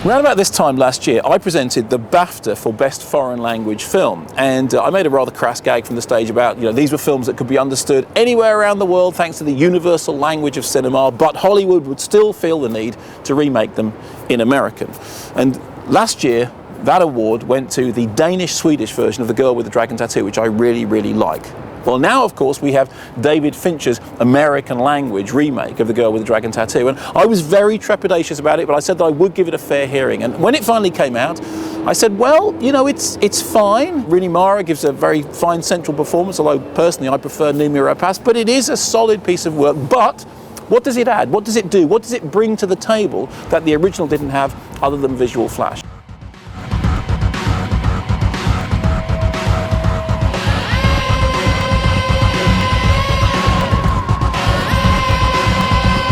Around about this time last year, I presented the BAFTA for Best Foreign Language Film, and I made a rather crass gag from the stage about, these were films that could be understood anywhere around the world thanks to the universal language of cinema, but Hollywood would still feel the need to remake them in American. And last year, that award went to the Danish-Swedish version of The Girl with the Dragon Tattoo, which I really, really like. Well, now, of course, we have David Fincher's American language remake of The Girl with the Dragon Tattoo, and I was very trepidatious about it, but I said that I would give it a fair hearing. And when it finally came out, I said, well, it's fine. Rooney Mara gives a very fine central performance, although personally I prefer Noomi Rapace, but it is a solid piece of work. But what does it add? What does it do? What does it bring to the table that the original didn't have other than visual flash?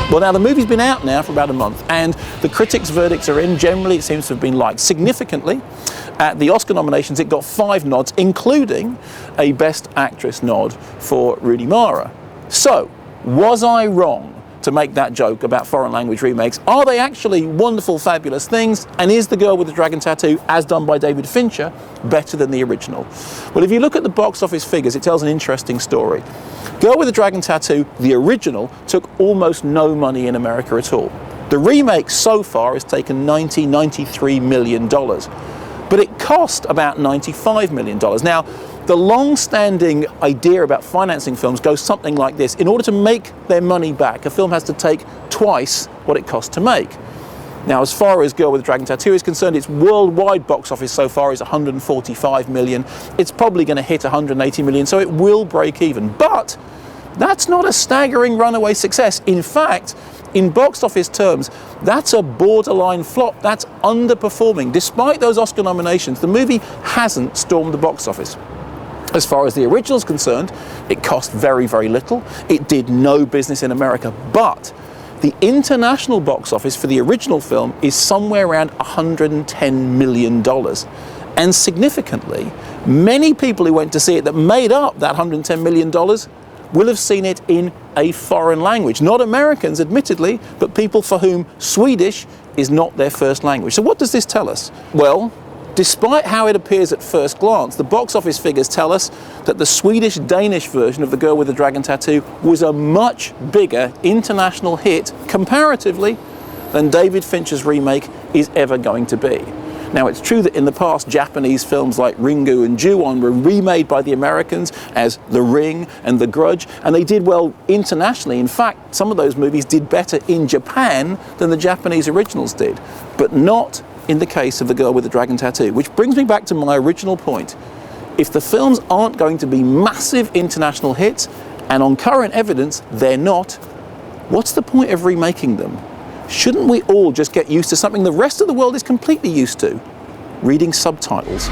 Well, now the movie's been out now for about a month, and the critics' verdicts are in. Generally, it seems to have been liked. Significantly, at the Oscar nominations, it got 5 nods, including a Best Actress nod for Rooney Mara. So, was I wrong to make that joke about foreign language remakes? Are they actually wonderful, fabulous things? And is The Girl with the Dragon Tattoo, as done by David Fincher, better than the original? Well, if you look at the box office figures, it tells an interesting story. Girl with the Dragon Tattoo, the original, took almost no money in America at all. The remake so far has taken $93 million, but it cost about $95 million. Now, the long-standing idea about financing films goes something like this. In order to make their money back, a film has to take twice what it cost to make. Now, as far as Girl with the Dragon Tattoo is concerned, its worldwide box office so far is 145 million. It's probably going to hit 180 million, so it will break even. But that's not a staggering runaway success. In fact, in box office terms, that's a borderline flop. That's underperforming. Despite those Oscar nominations, the movie hasn't stormed the box office. As far as the original is concerned, it cost very, very little. It did no business in America, but the international box office for the original film is somewhere around $110 million. And significantly, many people who went to see it that made up that $110 million will have seen it in a foreign language. Not Americans, admittedly, but people for whom Swedish is not their first language. So what does this tell us? Well, despite how it appears at first glance, the box office figures tell us that the Swedish-Danish version of The Girl with the Dragon Tattoo was a much bigger international hit, comparatively, than David Fincher's remake is ever going to be. Now, it's true that in the past, Japanese films like Ringu and Ju-on were remade by the Americans as The Ring and The Grudge, and they did well internationally. In fact, some of those movies did better in Japan than the Japanese originals did, but not in the case of The Girl with the Dragon Tattoo, which brings me back to my original point. If the films aren't going to be massive international hits, and on current evidence they're not, what's the point of remaking them? Shouldn't we all just get used to something the rest of the world is completely used to? Reading subtitles.